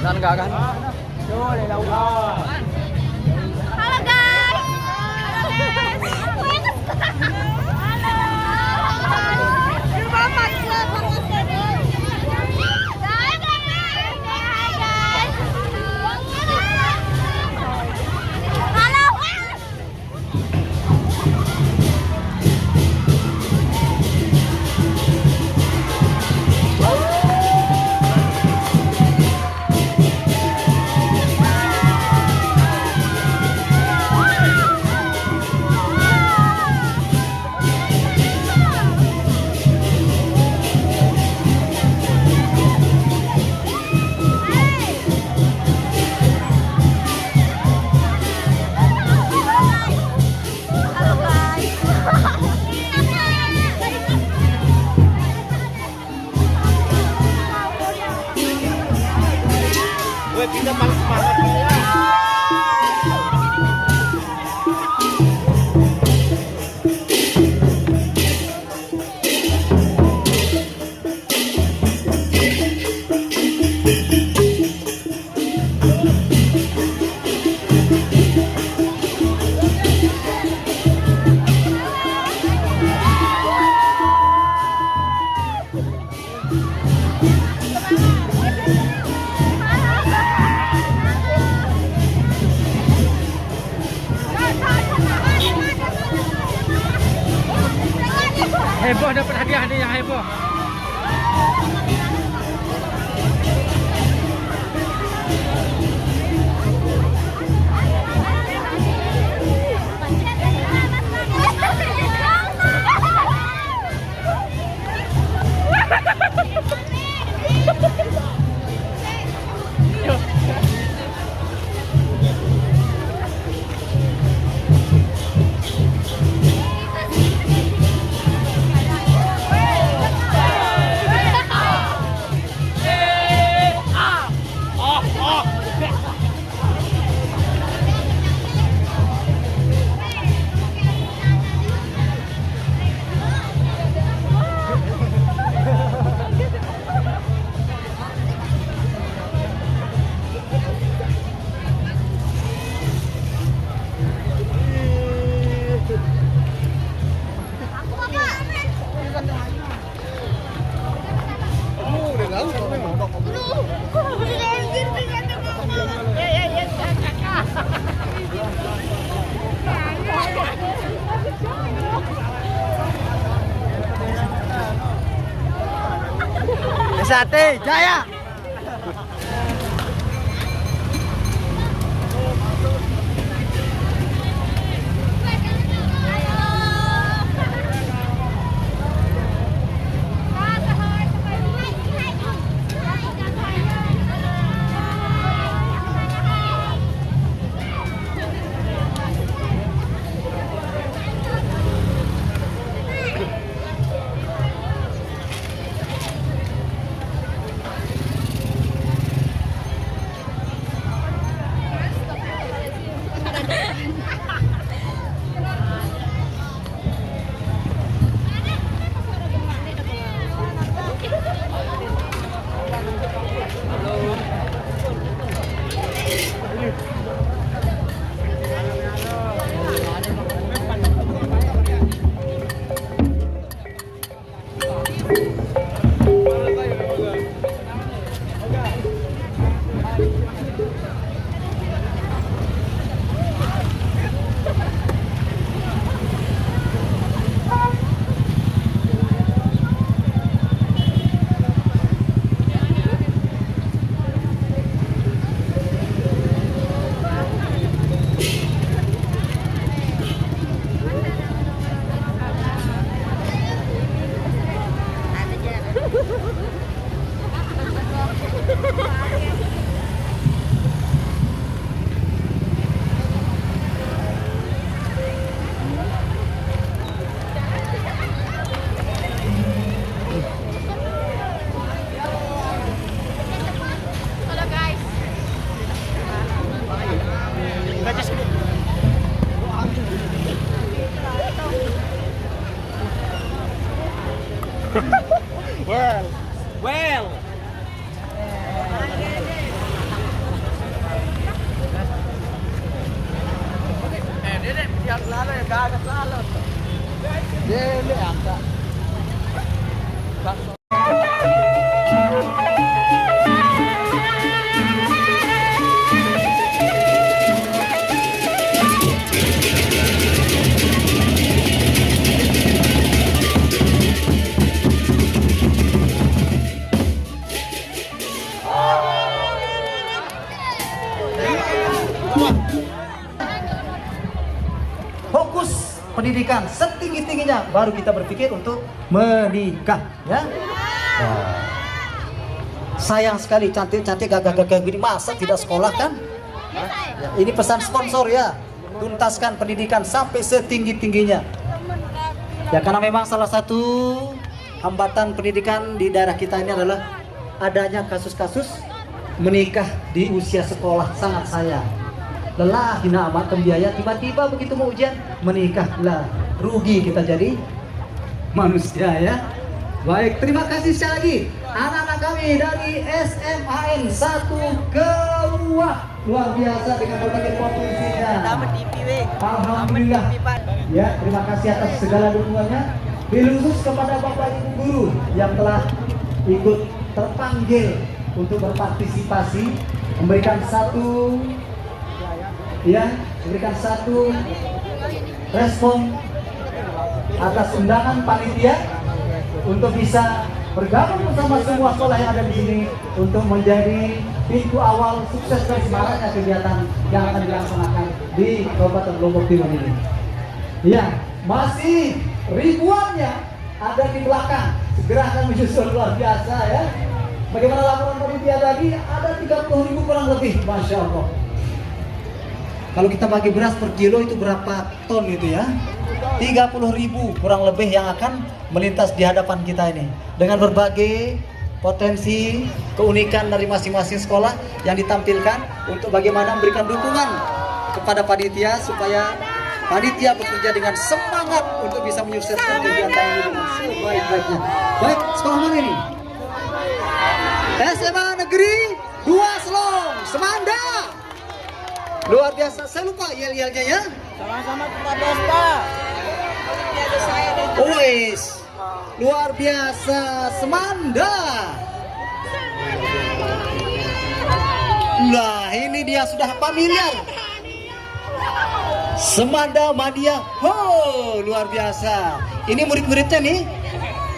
Dan enggak kan? Halo guys. Halo guys. Kita paling semangat ya. Heboh, dapat hadiah nih yang heboh. Sate Jaya. Well. Well. Ini yang lalu ya kagak lalu. Ini angka. Fokus pendidikan setinggi-tingginya, baru kita berpikir untuk menikah, ya. Nah, sayang sekali cantik-cantik gagah-gagah gini masa tidak sekolah kan? Ya, ini pesan sponsor ya, tuntaskan pendidikan sampai setinggi-tingginya. Ya karena memang salah satu hambatan pendidikan di daerah kita ini adalah adanya kasus-kasus menikah di usia sekolah, sangat sayang. Lelah hina amat biaya, tiba-tiba begitu mau ujian menikah, lah rugi kita jadi manusia ya. Baik, terima kasih sekali lagi anak-anak kami dari SMAN 1 Keuah, luar biasa dengan berbagai provinsinya. Alhamdulillah ya, terima kasih atas segala dukungannya, khusus kepada Bapak Ibu guru yang telah ikut terpanggil untuk berpartisipasi, memberikan satu respon atas undangan panitia untuk bisa bergabung bersama semua sekolah yang ada di sini untuk menjadi pintu awal sukses dan semaraknya kegiatan yang akan dilaksanakan di Kabupaten Lombok Timur ini. Ya, masih ribuannya ada di belakang, segera akan menyusul, luar biasa ya. Bagaimana laporan panitia tadi? Ada 30.000 kurang lebih, Masya Allah. Kalau kita bagi beras per kilo itu berapa ton itu ya? 30.000 kurang lebih yang akan melintas di hadapan kita ini. Dengan berbagai potensi, keunikan dari masing-masing sekolah yang ditampilkan untuk bagaimana memberikan dukungan kepada panitia supaya panitia bekerja dengan semangat untuk bisa menyukseskan kegiatan ini dengan sebaik-baiknya. Baik, sekolah mana ini? SMA Negeri 2 Selong, Semanda. Luar biasa, saya lupa yel-yelnya ya. Sama-sama tetap Pak. Wis, luar biasa, Semanda. Nah, ini dia sudah familiar. Semanda Madia, luar biasa. Ini murid-muridnya nih.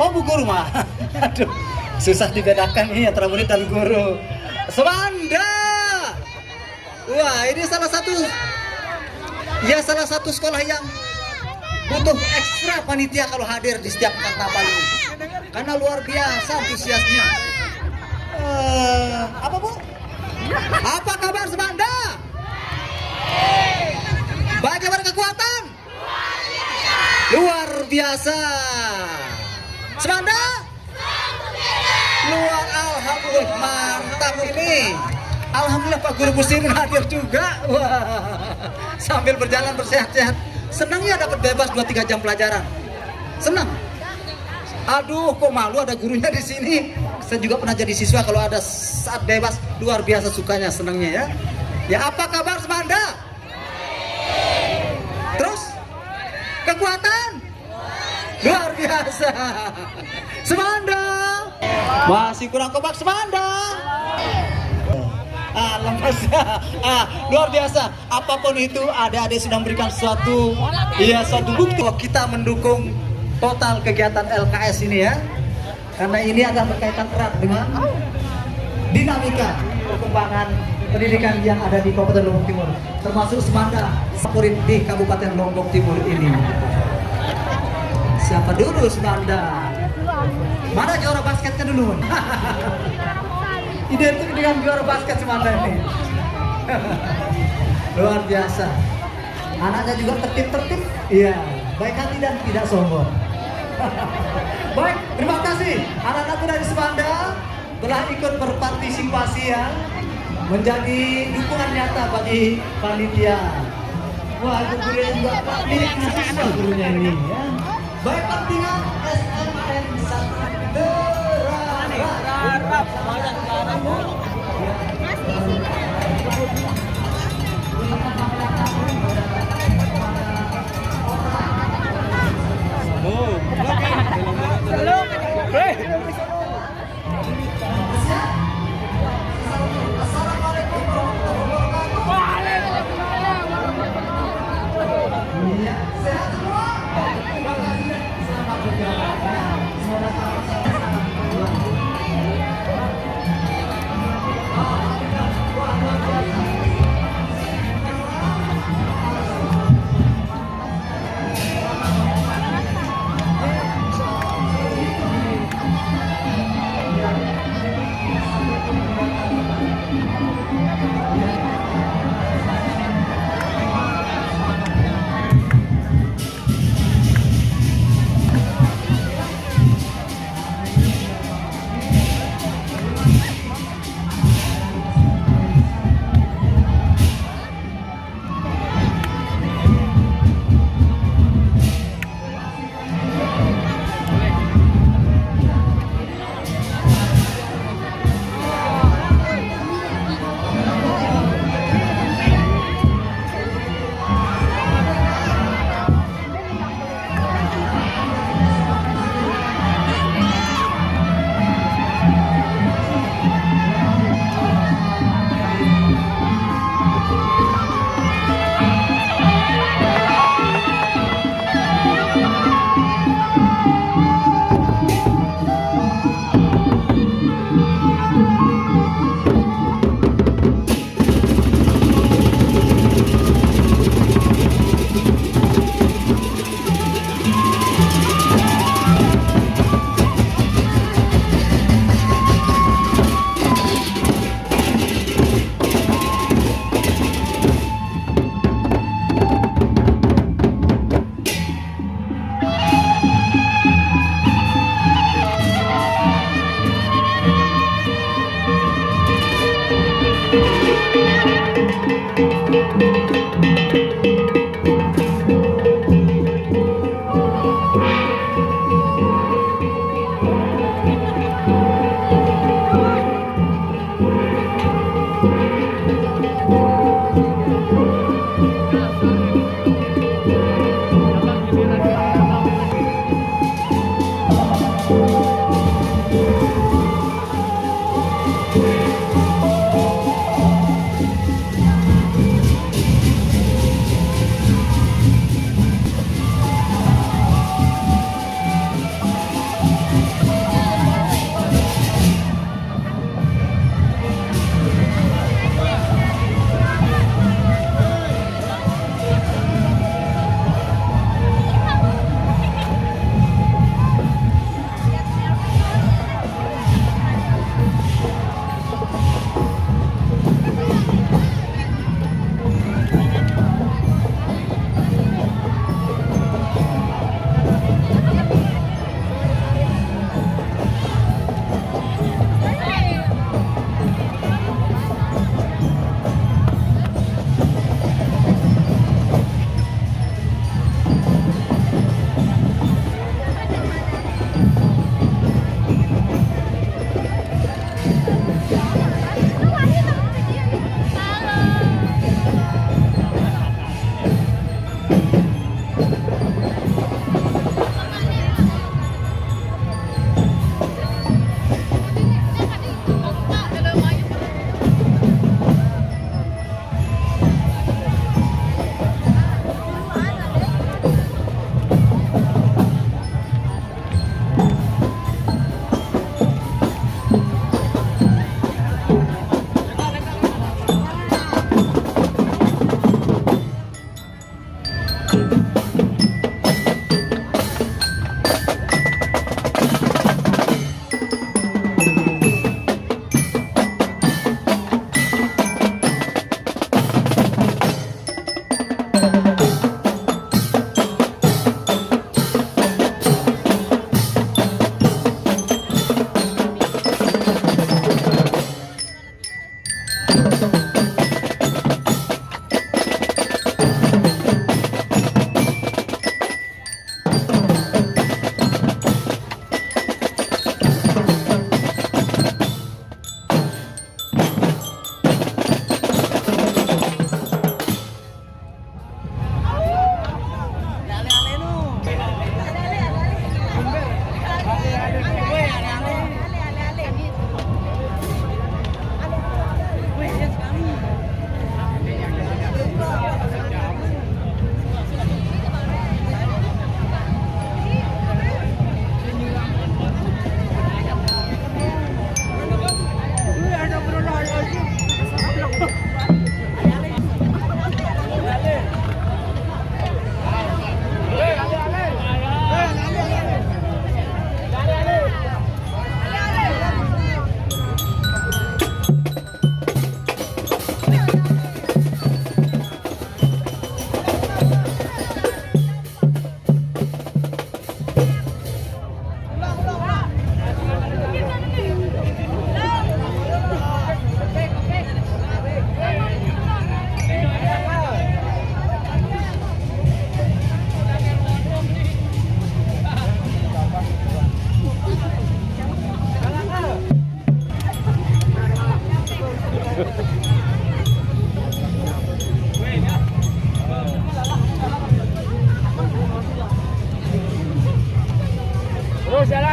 Oh, Bu Guru mah. Aduh, susah dibedakan nih antara murid dan guru. Semanda. Wah, ini salah satu sekolah yang butuh ekstra panitia kalau hadir di setiap karnaval ini, karena luar biasa antusiasnya. Apa Bu? Apa kabar Semanda? Bagaimana kekuatan? Luar biasa. Semanda? Luar, alhamdulillah, mantap ini. Alhamdulillah Pak Guru Musirin hadir juga. Wah, sambil berjalan bersehat-sehat. Senangnya dapat bebas 2-3 jam pelajaran. Senang. Aduh, kok malu ada gurunya di sini. Saya juga pernah jadi siswa, kalau ada saat bebas luar biasa sukanya, senangnya ya. Ya, apa kabar Semanda? Terus kekuatan luar biasa. Semanda. Masih kurang kompak Semanda. Lepas luar biasa. Apapun itu, adik-adik sudah memberikan suatu bukti bahwa kita mendukung total kegiatan LKS ini ya, karena ini adalah berkaitan erat dengan dinamika perkembangan pendidikan yang ada di Kabupaten Lombok Timur, termasuk Semanda favorit di Kabupaten Lombok Timur ini. Siapa dulu Semanda? Mana juara basketnya dulu? Identik dengan juara basket Semanda ini. Luar biasa. Anaknya juga tertib-tertib. Iya, baik hati dan tidak sombong. Baik, terima kasih anak-anakku dari Semanda telah ikut berpartisipasi ya, menjadi dukungan nyata bagi panitia. Wah, itu gurunya juga milik mahasiswa gurunya ini ya. Baik pentingan SMAN 1 Derarap. Banyak darah. Pasti sih.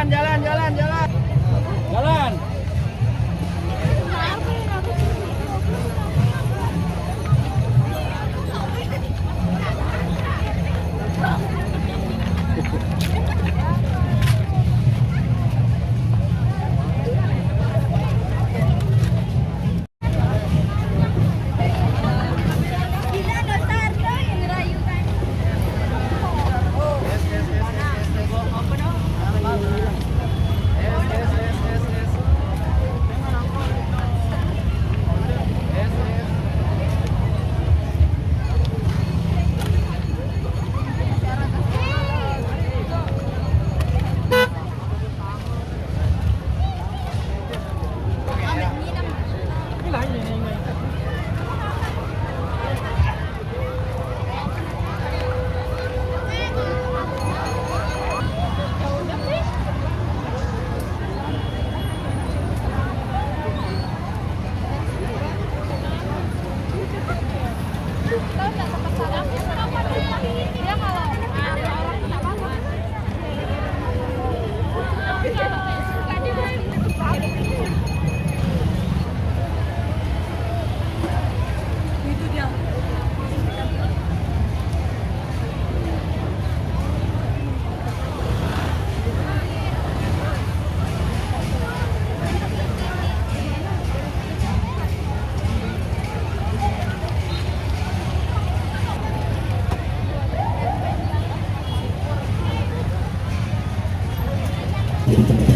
jalan, jalan, jalan, jalan. Jalan. Gila dasar kan ngerayu kan. Tahu nggak tempat sarang? Dia kalau ada orang nggak apa-apa. Itu dia. Thank you.